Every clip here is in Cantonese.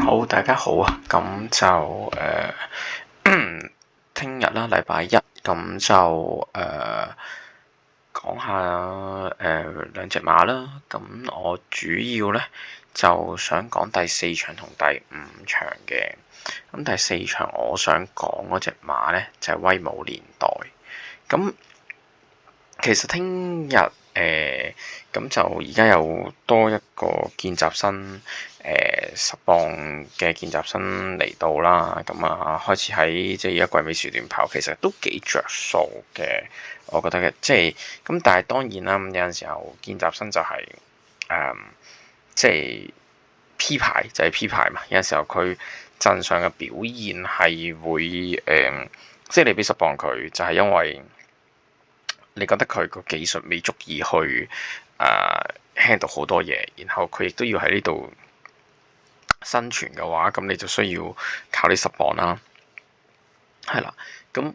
好，大家好啊！咁就聽日啦，禮拜一，咁就講下兩隻馬啦。咁我主要咧就想講第四場同第五場嘅。咁第四場我想講嗰隻馬咧就係威武年代。咁其實聽日咁就而家有多一個見習生10磅嘅見習生嚟到啦，咁啊開始喺即係而家季尾時段跑，其實都幾着數嘅，我覺得嘅，即係咁。但係當然啦，有陣時候見習生就係即係 P 牌就係 P 牌嘛，有陣時候佢陣上嘅表現係會即係你俾10磅佢，就係因為你覺得佢個技術未足以去handle 好多嘢，然後佢亦都要喺呢度生存嘅話，咁你就需要靠呢10磅啦，係啦，咁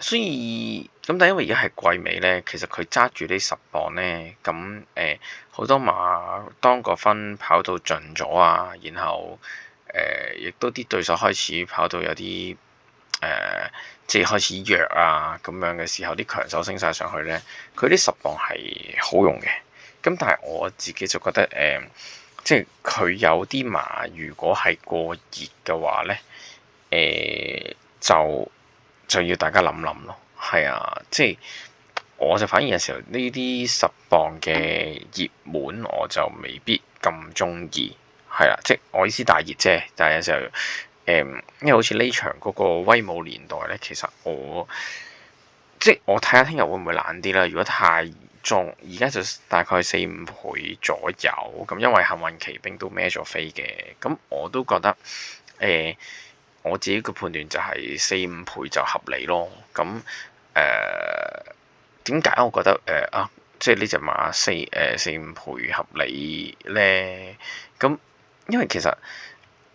所以咁，但因為而家係季尾咧，其實佢揸住呢10磅咧，咁好多馬當個分跑到盡咗啊，然後亦都啲對手開始跑到有啲即係開始弱啊咁樣嘅時候，啲強手升晒上去咧，佢呢10磅係好用嘅。咁但係我自己就覺得即係佢有啲馬如果係過熱嘅話咧，就要大家諗諗咯。係啊，即係我就反而有時候呢啲10磅嘅熱門我就未必咁中意。係啦，即係我意思大熱啫，但係有時候因為好似呢場嗰個威武年代咧，其實即係我睇下聽日會唔會懶啲啦。如果太重，而家就大概4-5倍左右咁，因為幸運騎兵都孭咗飛嘅，咁我都覺得我自己嘅判斷就係4-5倍就合理咯。咁點解我覺得即係呢隻馬4-5倍合理咧？咁因為其實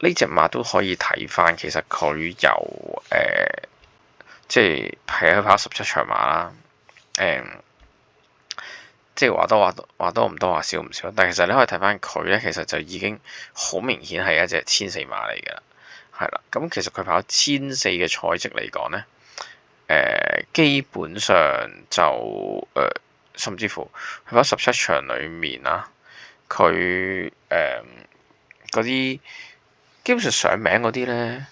呢隻馬都可以睇翻，其實佢由即係佢跑17場馬啦，即係話多唔多話少唔少，但係其實你可以睇翻佢咧，其實就已經好明顯係一隻1,400馬嚟㗎啦，係啦。咁其實佢跑1,400嘅賽績嚟講咧，基本上就甚至乎佢跑17場裡面啦，佢嗰啲基本上上名嗰啲咧，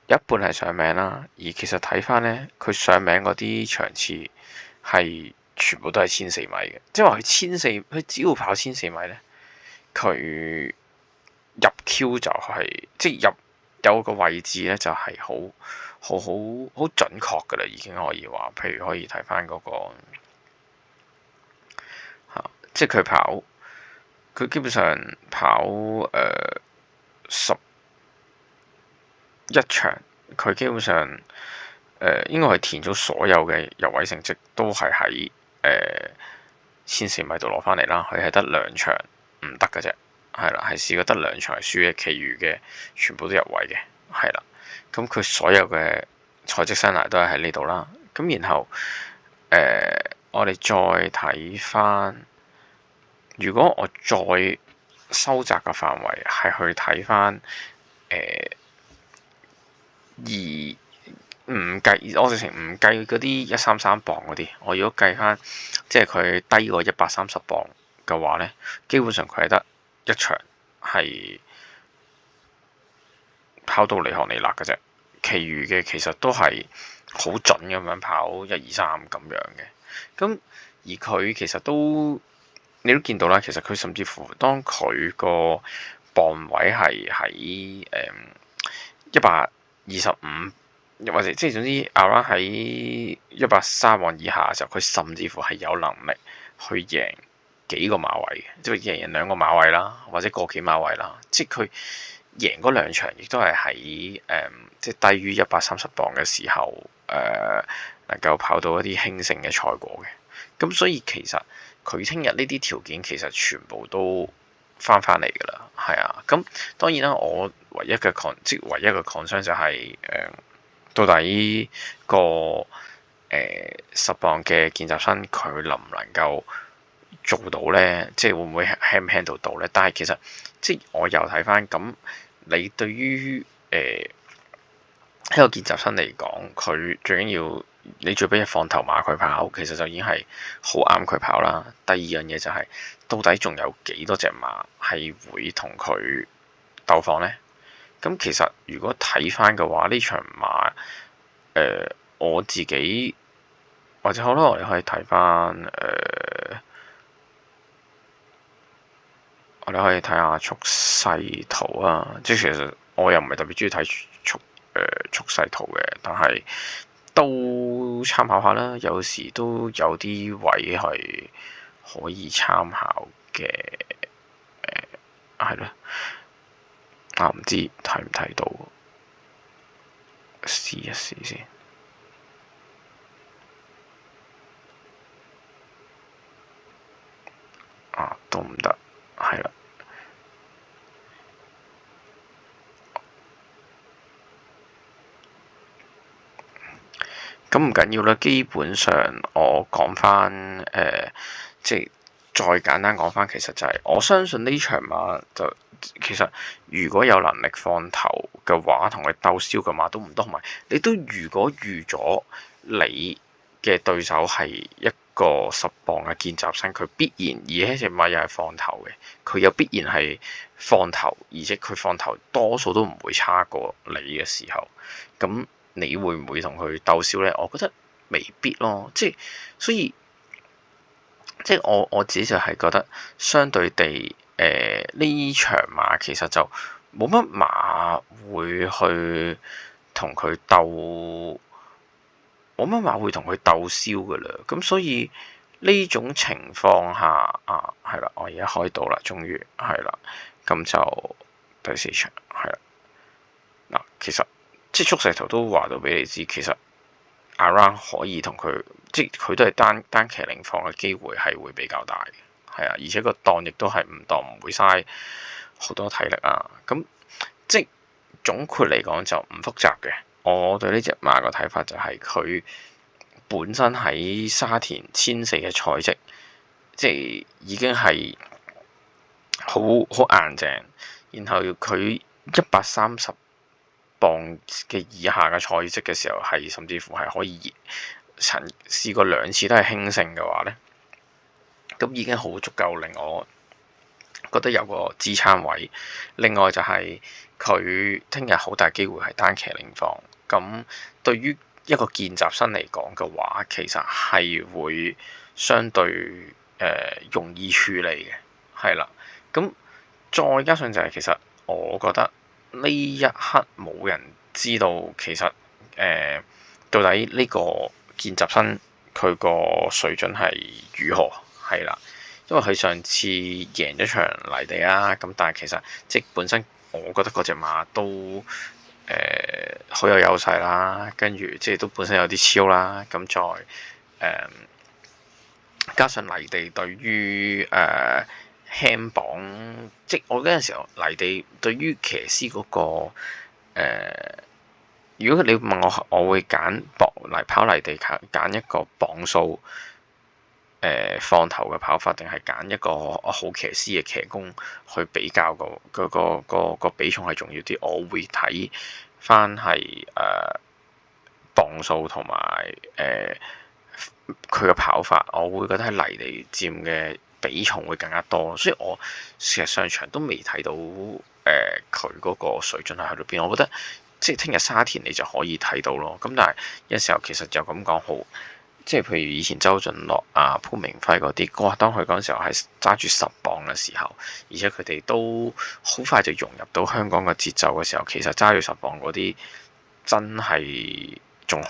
有一半係上名啦。而其實睇翻咧，佢上名嗰啲場次係全部都係1,400米嘅，即係話佢只要跑1,400米咧，佢入 Q 就係即係入有個位置咧，就係好準確㗎啦，已經可以話。譬如可以睇翻嗰個即係佢基本上跑11場，佢基本上應該係填咗所有嘅入位成績，都係喺1,400米度攞翻嚟啦。佢係得2場唔得嘅啫，係啦，係試過得2場係輸嘅，其餘嘅全部都入位嘅，係啦。咁佢所有嘅賽績生涯都係喺呢度啦。咁然後我哋再睇翻，如果我再收窄嘅範圍係去睇翻我直情唔計嗰啲133磅嗰啲，我如果計翻即係佢低過130磅嘅話咧，基本上佢係得一場係跑到離行離辣嘅啫，其餘嘅其實都係好準咁樣跑1、2、3咁樣嘅。咁而佢其實你都見到啦，其實佢甚至乎當佢個磅位係喺125。或者即係總之 around 喺130磅以下嘅時候，佢甚至乎係有能力去贏幾個馬位嘅，即係贏2個馬位啦，或者個幾馬位啦。即係佢贏嗰2場，亦都係喺即係低於130磅嘅時候，能夠跑到一啲輕勝嘅賽果嘅。咁所以其實佢聽日呢啲條件其實全部都翻嚟㗎啦，係啊。咁當然啦，我唯一嘅 concern 就係到底個10磅嘅見習生佢能唔能夠做到咧？即係會唔會 handle 到咧？但係其實即係我又睇翻咁，你對於一個見習生嚟講，佢最緊要你最尾放頭馬佢跑，其實就已經係好啱佢跑啦。第二樣嘢就係、到底仲有幾多隻馬係會同佢鬥放呢？咁其實如果睇翻嘅話，呢場馬我自己或者好啦，我哋可以睇翻我哋可以睇下速勢圖啊。即係其實我又唔係特別中意睇速勢圖嘅，但係都參考下啦。有時都有啲位係可以參考嘅，係咯。唔知睇唔睇到？試一試先。都唔得，係啦。咁唔緊要啦，基本上我講翻即係再簡單講翻，其實就係、我相信呢場馬就其實如果有能力放頭嘅話，同佢鬥燒嘅馬都唔多，同埋你都如果預咗你嘅對手係一個10磅嘅見習生，佢必然而呢隻馬又係放頭嘅，佢又必然係放頭，而且佢放頭多數都唔會差過你嘅時候，咁。你會唔會同佢鬥燒呢？我覺得未必咯，所以我自己就係覺得，相對地呢場馬其實就冇乜馬會去同佢鬥，冇乜馬會同佢鬥燒噶啦。咁所以呢種情況下係啦，我而家開到啦，終於係啦，咁就第4場係啦。其實。即係速勢圖都話到俾你知，其實 Around 可以同佢，即係佢都係單騎領放嘅機會係會比較大嘅，係啊，而且個檔亦都係唔當唔會嘥好多體力啊。咁即係總括嚟講就唔複雜嘅。我對呢隻馬個睇法就係佢本身喺沙田1004嘅賽績，即係已經係好硬淨，然後佢130磅嘅以下嘅賽績嘅時候，係甚至乎係可以曾試過2次都係輕勝嘅話呢，咁已經好足夠令我覺得有個支撐位。另外就係佢聽日好大機會係單騎領放，咁對於一個見習生嚟講嘅話，其實係會相對容易處理嘅，係啦。咁再加上就係其實我覺得。呢一刻冇人知道其實到底呢個見習生佢個水準係如何，係啦，因為佢上次贏咗場泥地啦，咁但係其實即本身我覺得嗰隻馬都好有優勢啦，跟住即係都本身有啲超啦，咁再加上泥地對於輕磅，即我嗰陣時候泥地對於騎師嗰個如果你問我會揀嚟跑泥地揀一個磅數放頭嘅跑法，定係揀一個好騎師嘅騎功去比較個比重係重要啲？我會睇翻係磅數同埋佢嘅跑法，我會覺得喺泥地佔嘅比重會更加多，所以我事實上場都未睇到佢嗰個水準係去到邊。我覺得即係聽日沙田你就可以睇到咯。咁但係有時候其實就咁講好，即係譬如以前周俊樂潘明輝嗰啲，當佢嗰陣時候係揸住10磅嘅時候，而且佢哋都好快就融入到香港嘅節奏嘅時候，其實揸住10磅嗰啲真係仲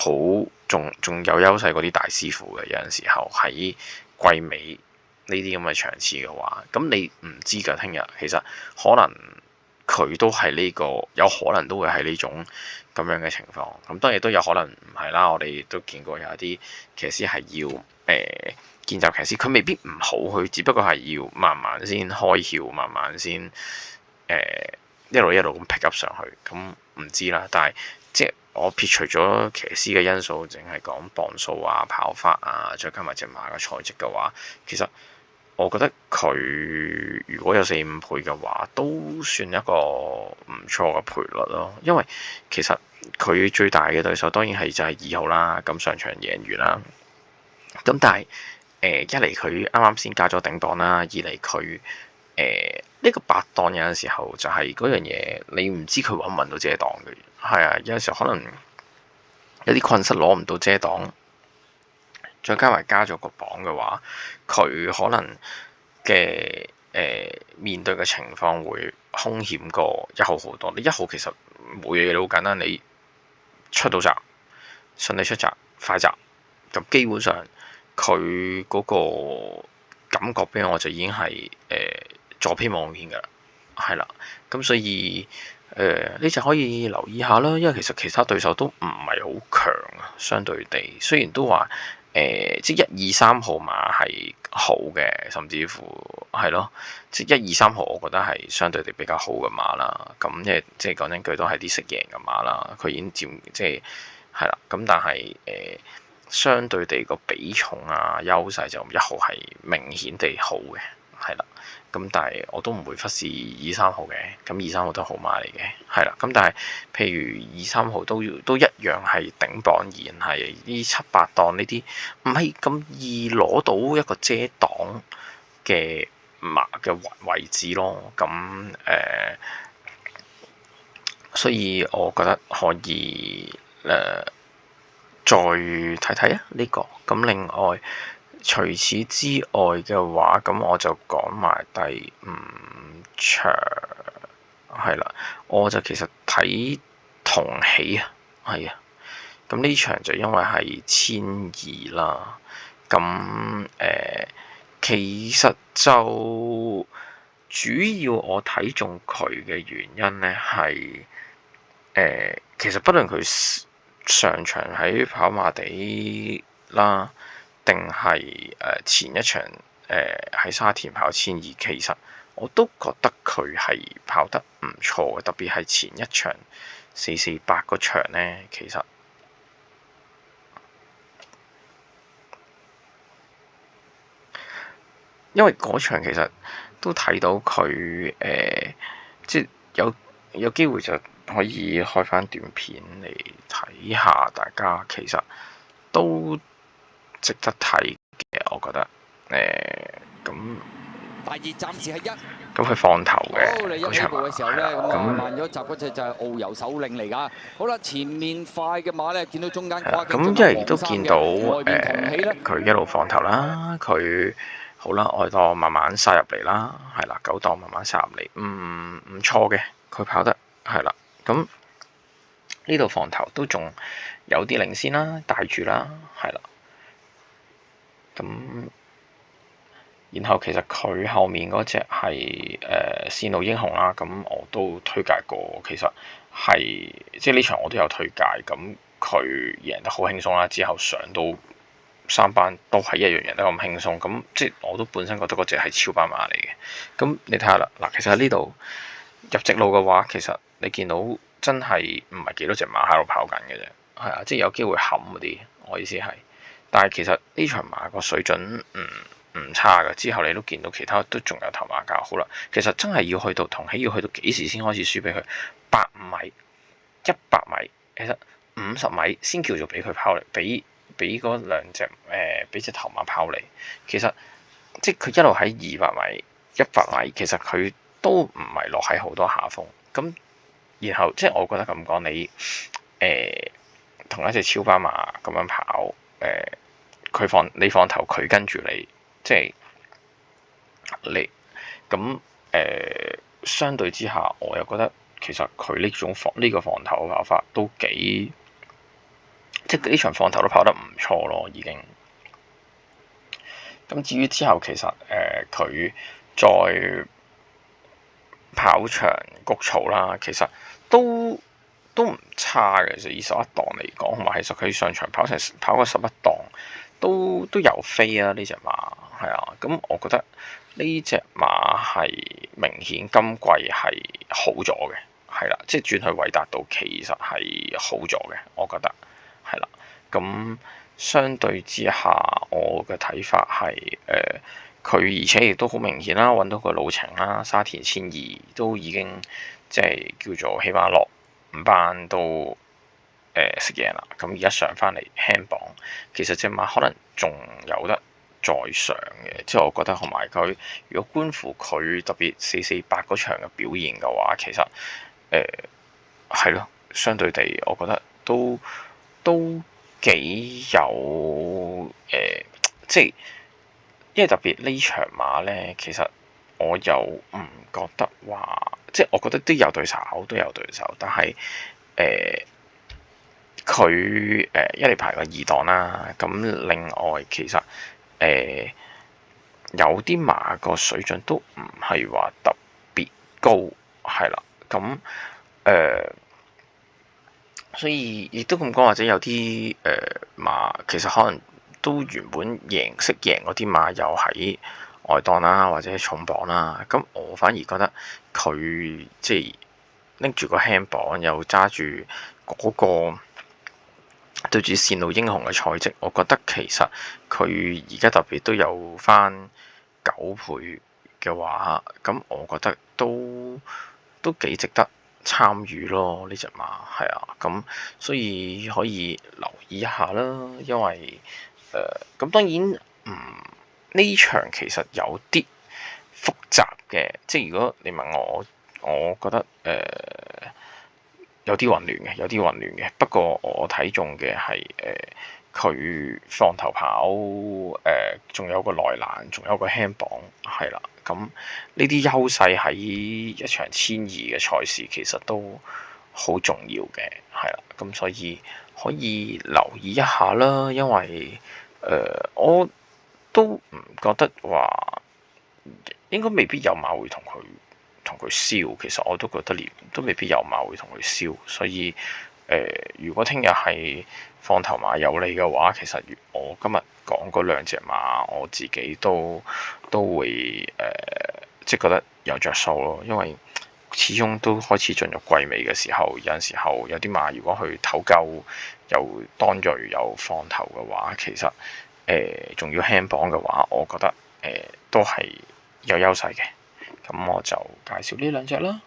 有優勢嗰啲大師傅嘅。有陣時候喺季尾呢啲咁嘅場次嘅話，咁你唔知㗎。聽日其實可能佢都係呢個，有可能都會係呢種咁樣嘅情況。咁當然都有可能唔係啦。我哋都見過有一啲騎師係要見習騎師，佢未必唔好，佢只不過係要慢慢先開竅，慢慢先一路咁 pick up 上去。咁唔知啦，但係即係我撇除咗騎師嘅因素，淨係講磅數跑法再加埋隻馬嘅賽績嘅話，其實我覺得佢如果有4、5倍嘅話，都算一個唔錯嘅賠率咯。因為其實佢最大嘅對手當然係就係2號啦，咁上場贏完啦。咁但係一嚟佢啱啱先加咗頂檔啦，二嚟佢呢個8檔有陣時候就係嗰樣嘢，你唔知佢揾唔揾到遮檔嘅。係啊，有陣時候可能有啲困失攞唔到遮檔。再加埋加咗個磅嘅話，佢可能嘅面對嘅情況會兇險過1號好多。你1號其實冇嘢，好簡單，你出到閘，順利出閘，快閘，咁基本上佢嗰個感覺俾我就已經係左偏望偏㗎啦，係啦，咁所以呢隻可以留意下啦，因為其實其他對手都唔係好強啊，相對地，雖然都話。即係1、2、3號碼係好嘅，甚至乎係咯，即係1、2、3號，我覺得係相對地比較好嘅馬啦。咁即係講真句，都係啲識贏嘅馬啦。佢已經佔係啦。咁但係相對地個比重啊優勢就1號係明顯地好嘅，係啦。咁但係我都唔會忽視2、3號嘅，咁2、3號都好馬嚟嘅，係啦。咁但係譬如2、3號都一樣係頂磅，然係呢7、8檔呢啲唔係咁易攞到一個遮擋嘅馬嘅位置咯。咁所以我覺得可以再睇睇啊呢個。咁另外。除此之外嘅話，咁我就講埋第5場，係啦，我就其實睇同喜啊，係啊，咁呢場就因為係1200啦，咁其實就主要我睇中佢嘅原因咧係其實不論佢上場喺跑馬地啦。定係前一場喺沙田跑1200，其實我都覺得佢係跑得唔錯嘅，特別係前一場448嗰場咧，其實因為嗰場其實都睇到佢即係有機會就可以開翻短片嚟睇下，大家其實都值得睇嘅，我覺得咁。第2暫時係1。咁佢放頭嘅嗰場馬嘅時候咧，咁慢咗閘嗰隻就係遨遊首領嚟㗎。好啦，前面快嘅馬咧，見到中間跨境進行黃衫嘅，外邊同喜咧，佢一路放頭啦，佢好啦，外檔慢慢殺入嚟啦，係啦，9檔慢慢殺入嚟，唔錯嘅，佢跑得係啦，咁呢度放頭都仲有啲領先啦，帶住啦，係啦。咁，然後其實佢後面嗰隻係線路英雄啦，咁我都推介過，其實係即係呢場我都有推介，咁佢贏得好輕鬆啦，之後上到3班都係一樣贏得咁輕鬆，咁即係我都本身覺得嗰隻係超班馬嚟嘅。咁你睇下啦，嗱，其實喺呢度入直路嘅話，其實你見到真係唔係幾多隻馬喺度跑緊嘅啫，係啊，即係有機會冚嗰啲，我意思係。但係其實呢場馬個水準唔差嘅，之後你都見到其他都仲有頭馬較好啦。其實真係要去到同喜，要去到幾時先開始輸俾佢？85米、100米，其實50米先叫做俾佢拋嚟，俾嗰兩隻俾隻頭馬拋嚟。其實即係佢一路喺200米、100米，其實佢都唔係落喺好多下風。咁然後即係我覺得咁講，你同一隻超班馬咁樣跑。你放頭，佢跟住你，即係你咁相對之下，我又覺得其實佢呢個放頭嘅跑法都幾，即係呢場放頭都跑得唔錯咯，已經。咁至於之後其實佢再跑場谷草啦，其實都唔差嘅，其實以11檔嚟講，同埋其實佢上場跑過11檔。都有飛啊！呢隻馬係啊，咁我覺得呢隻馬係明顯今季係好咗嘅，係啦，即係轉去韋達道其實係好咗嘅，我覺得係啦。咁相對之下，我嘅睇法係佢而且亦都好明顯啦，揾到個路程啦，沙田1,200都已經即係叫做起碼落5班都食贏啦。咁而家上翻嚟輕磅，其實隻馬可能仲有得再上嘅，即係我覺得同埋佢如果觀乎佢特別448嗰場嘅表現嘅話，其實係咯，相對地我覺得都幾有即係。因為特別呢場馬呢，其實我又唔覺得話，即係我覺得都有對手，但係佢一嚟排個2檔啦，咁另外其實有啲馬個水準都唔係話特別高，係啦，咁所以亦都咁講，或者有啲馬其實可能都原本識贏嗰啲馬又喺外檔啦，或者重磅啦。咁我反而覺得佢即係拎住個輕磅，又揸住嗰個對住線路英雄嘅賽績，我覺得其實佢而家特別都有翻9倍嘅話，咁我覺得都幾值得參與咯，呢隻馬係啊，咁所以可以留意一下啦。因為咁當然呢場其實有啲複雜嘅，即係如果你問我覺得有啲混亂嘅。不過我睇中嘅係佢放頭跑，仲有個內欄，仲有個輕磅，係啦。咁呢啲優勢喺一場1,200嘅賽事其實都好重要嘅，係啦。咁所以可以留意一下啦。因為我都唔覺得話應該未必有馬會同佢燒，其實我都覺得連都未必有馬會同佢燒，所以如果聽日係放頭馬有利嘅話，其實我今日講嗰2隻馬，我自己都會即係覺得有着數咯，因為始終都開始進入季尾嘅時候，有陣時候有啲馬如果去唞夠又當銳又放頭嘅話，其實仲要輕磅嘅話，我覺得都係有優勢嘅。咁我就介紹呢2隻啦。